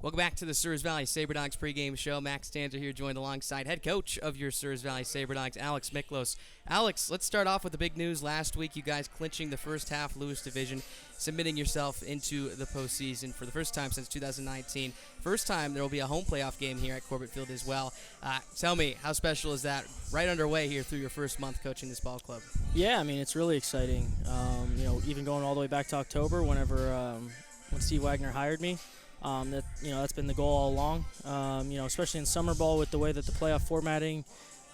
Welcome back to the Surrey Valley SaberDogs pregame show. Tanzer here, joined alongside head coach of your Surrey Valley SaberDogs, Alex Miklos. Alex, let's start off with the big news. Last week, you guys clinching the first half Lewis Division, submitting yourself into the postseason for the first time since 2019. First time there will be a home playoff game here at Corbett Field as well. Tell me, how special is that right underway here through your first month coaching this ball club? Yeah, I mean, it's really exciting. Even going all the way back to October, when Steve Wagner hired me. That's been the goal all along. Especially in summer ball with the way that the playoff formatting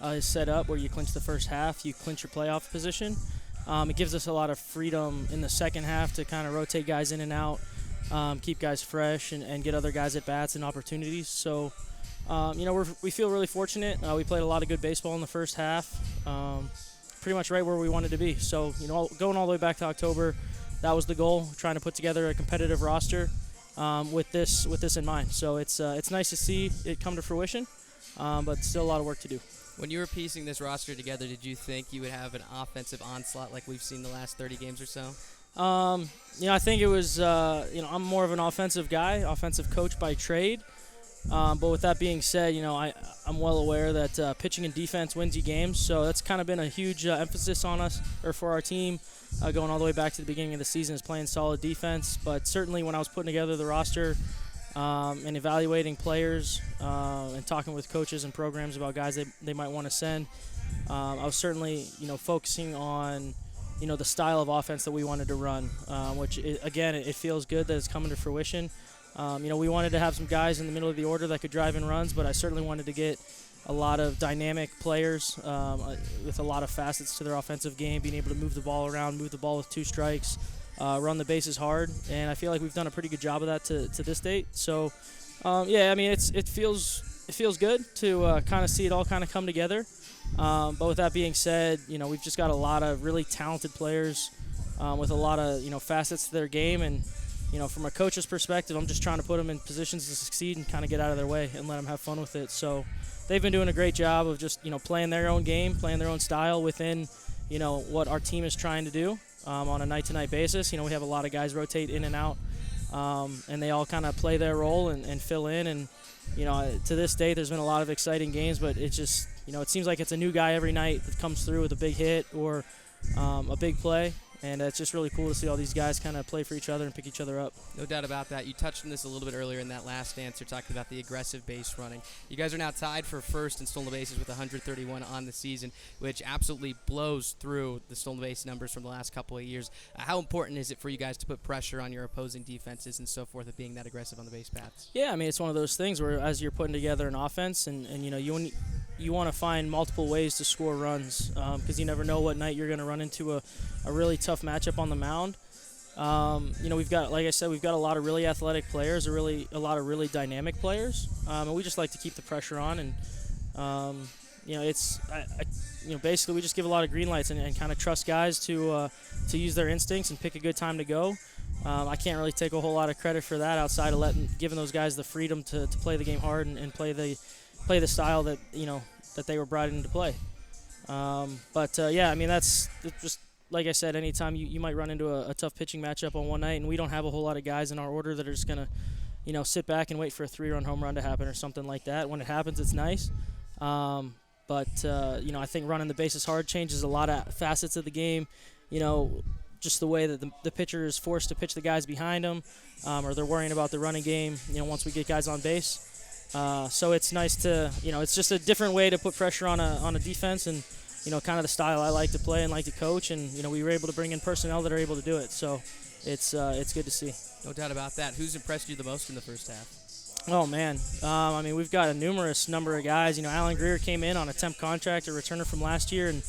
is set up, where you clinch the first half, you clinch your playoff position. It gives us a lot of freedom in the second half to kind of rotate guys in and out, keep guys fresh, and get other guys at bats and opportunities. So, we feel really fortunate. We played a lot of good baseball in the first half, pretty much right where we wanted to be. So, going all the way back to October, that was the goal, trying to put together a competitive roster. With this in mind. So it's nice to see it come to fruition, but still a lot of work to do. When you were piecing this roster together, did you think you would have an offensive onslaught like we've seen the last 30 games or so? I think it was, I'm more of an offensive guy, offensive coach by trade. But with that being said, I'm well aware that pitching and defense wins you games. So that's kind of been a huge emphasis on us, or for our team, going all the way back to the beginning of the season, is playing solid defense. But certainly when I was putting together the roster and evaluating players and talking with coaches and programs about guys they might want to send, I was certainly, focusing on, the style of offense that we wanted to run, which, it feels good that it's coming to fruition. We wanted to have some guys in the middle of the order that could drive in runs, but I certainly wanted to get a lot of dynamic players with a lot of facets to their offensive game, being able to move the ball around, move the ball with two strikes, run the bases hard, and I feel like we've done a pretty good job of that to this date. So, it feels good to kind of see it all kind of come together. But with that being said, we've just got a lot of really talented players with a lot of facets to their game, and from a coach's perspective, I'm just trying to put them in positions to succeed and kind of get out of their way and let them have fun with it. So they've been doing a great job of just, playing their own game, playing their own style within, what our team is trying to do on a night-to-night basis. We have a lot of guys rotate in and out, and they all kind of play their role and fill in. And, to this date, there's been a lot of exciting games, but it just, it seems like it's a new guy every night that comes through with a big hit or a big play. And it's just really cool to see all these guys kind of play for each other and pick each other up. No doubt about that. You touched on this a little bit earlier in that last answer, talking about the aggressive base running. You guys are now tied for first in stolen bases with 131 on the season, which absolutely blows through the stolen base numbers from the last couple of years. How important is it for you guys to put pressure on your opposing defenses and so forth of being that aggressive on the base paths? Yeah, it's one of those things where as you're putting together an offense and you want to find multiple ways to score runs because you never know what night you're going to run into a really tough matchup on the mound. We've got, like I said, we've got a lot of really athletic players, a lot of really dynamic players, and we just like to keep the pressure on. And basically we just give a lot of green lights and kind of trust guys to use their instincts and pick a good time to go. I can't really take a whole lot of credit for that outside of giving those guys the freedom to play the game hard and play the style that that they were brought in to play. That's just like I said. Anytime you might run into a tough pitching matchup on one night, and we don't have a whole lot of guys in our order that are just gonna sit back and wait for a 3-run home run to happen or something like that. When it happens, it's nice. I think running the bases hard changes a lot of facets of the game. Just the way that the pitcher is forced to pitch the guys behind him, or they're worrying about the running game. Once we get guys on base. So it's nice to, it's just a different way to put pressure on a defense and, kind of the style I like to play and like to coach. And, we were able to bring in personnel that are able to do it. So it's good to see. No doubt about that. Who's impressed you the most in the first half? Oh, man. We've got a numerous number of guys. Alan Greer came in on a temp contract, a returner from last year, and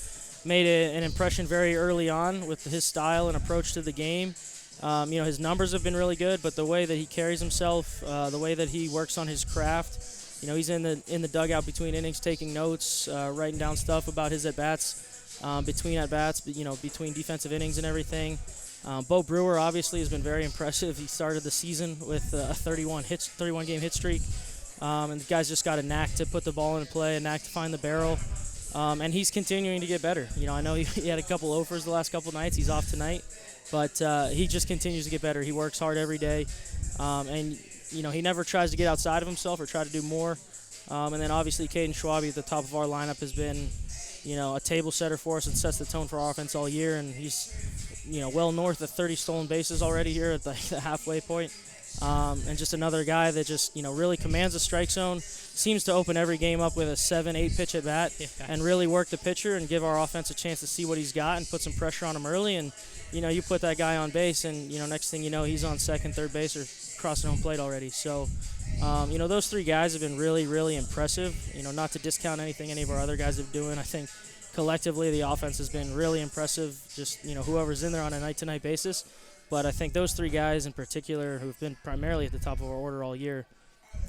made an impression very early on with his style and approach to the game. His numbers have been really good, but the way that he carries himself, the way that he works on his craft, he's in the dugout between innings taking notes, writing down stuff about his at-bats, between at-bats, between defensive innings and everything. Bo Brewer obviously has been very impressive. He started the season with a 31-game hit streak, and the guy's just got a knack to put the ball in play, a knack to find the barrel. And he's continuing to get better. I know he had a couple offers the last couple nights. He's off tonight. But he just continues to get better. He works hard every day. And he never tries to get outside of himself or try to do more. And then obviously Caden Schwabe at the top of our lineup has been, a table setter for us and sets the tone for our offense all year. And he's, well north of 30 stolen bases already here at the halfway point. And just another guy that just, really commands the strike zone, seems to open every game up with a 7-8 pitch at bat, and really work the pitcher and give our offense a chance to see what he's got and put some pressure on him early. And, you put that guy on base, and, next thing you know, he's on second, third base or crossing home plate already. So, those three guys have been really, really impressive. Not to discount anything any of our other guys have been doing. I think collectively the offense has been really impressive, just, whoever's in there on a night-to-night basis. But I think those three guys in particular, who've been primarily at the top of our order all year,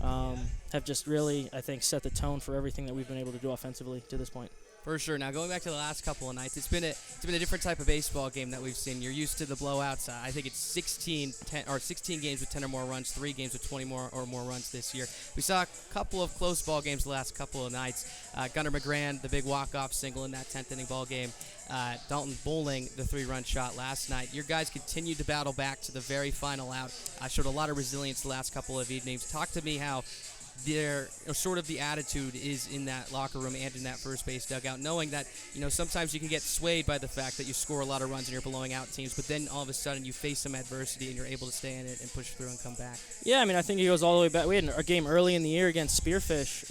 have just really, I think, set the tone for everything that we've been able to do offensively to this point. For sure. Now, going back to the last couple of nights, it's been a different type of baseball game that we've seen. You're used to the blowouts. I think it's 16 games with 10 or more runs, 3 games with 20 or more runs this year. We saw a couple of close ball games the last couple of nights. Gunnar McGran, the big walk-off single in that 10th inning ball game. Dalton Bowling, the 3-run shot last night. Your guys continued to battle back to the very final out. Showed a lot of resilience the last couple of evenings. Talk to me how their sort of the attitude is in that locker room and in that first base dugout, knowing that sometimes you can get swayed by the fact that you score a lot of runs and you're blowing out teams, but then all of a sudden you face some adversity and you're able to stay in it and push through and come back. Yeah, I think it goes all the way back. We had a game early in the year against Spearfish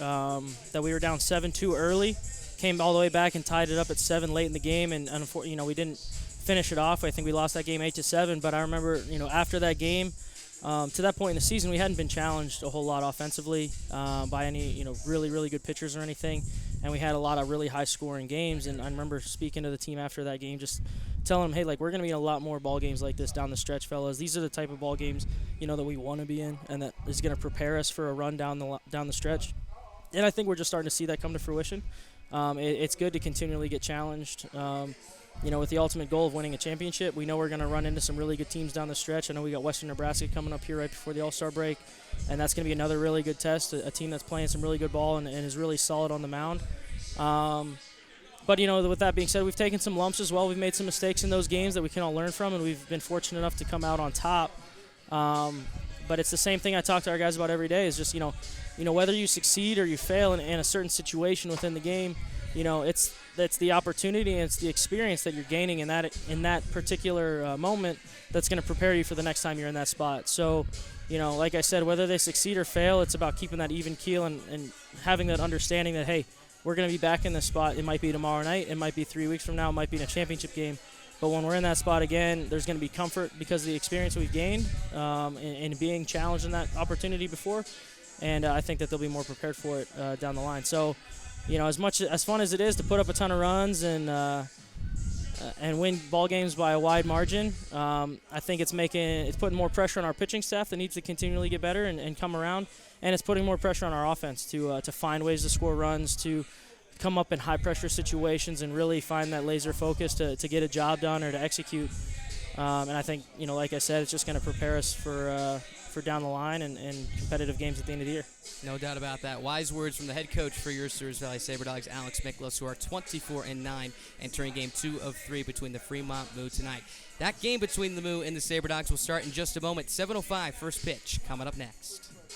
that we were down 7-2 early, came all the way back and tied it up at 7 late in the game, and unfortunately, we didn't finish it off. I think we lost that game 8-7, but I remember after that game, to that point in the season, we hadn't been challenged a whole lot offensively by any really, really good pitchers or anything, and we had a lot of really high-scoring games. And I remember speaking to the team after that game, just telling them, hey, we're going to be in a lot more ball games like this down the stretch, fellas. These are the type of ball games that we want to be in, and that is going to prepare us for a run down the stretch. And I think we're just starting to see that come to fruition. It's good to continually get challenged. With the ultimate goal of winning a championship. We know we're going to run into some really good teams down the stretch. I know we got Western Nebraska coming up here right before the All-Star break, and that's going to be another really good test, a team that's playing some really good ball and is really solid on the mound. But, with that being said, we've taken some lumps as well. We've made some mistakes in those games that we can all learn from, and we've been fortunate enough to come out on top. But it's the same thing I talk to our guys about every day is just, whether you succeed or you fail in a certain situation within the game, it's the opportunity and it's the experience that you're gaining in that particular moment that's going to prepare you for the next time you're in that spot. So, like I said, whether they succeed or fail, it's about keeping that even keel and having that understanding that, hey, we're going to be back in this spot. It might be tomorrow night. It might be 3 weeks from now. It might be in a championship game. But when we're in that spot again, there's going to be comfort because of the experience we've gained in being challenged in that opportunity before. And I think that they'll be more prepared for it down the line. So, as fun as it is to put up a ton of runs and win ball games by a wide margin, I think it's putting more pressure on our pitching staff that needs to continually get better and come around, and it's putting more pressure on our offense to find ways to score runs, to come up in high pressure situations and really find that laser focus to get a job done or to execute. And I think like I said, it's just going to prepare us for down the line and competitive games at the end of the year. No doubt about that. Wise words from the head coach for your Stewart Valley SaberDogs, Alex Miklos, who are 24-9, entering Game 2 of 3 between the Fremont Moo tonight. That game between the Moo and the SaberDogs will start in just a moment. 7:05, first pitch coming up next.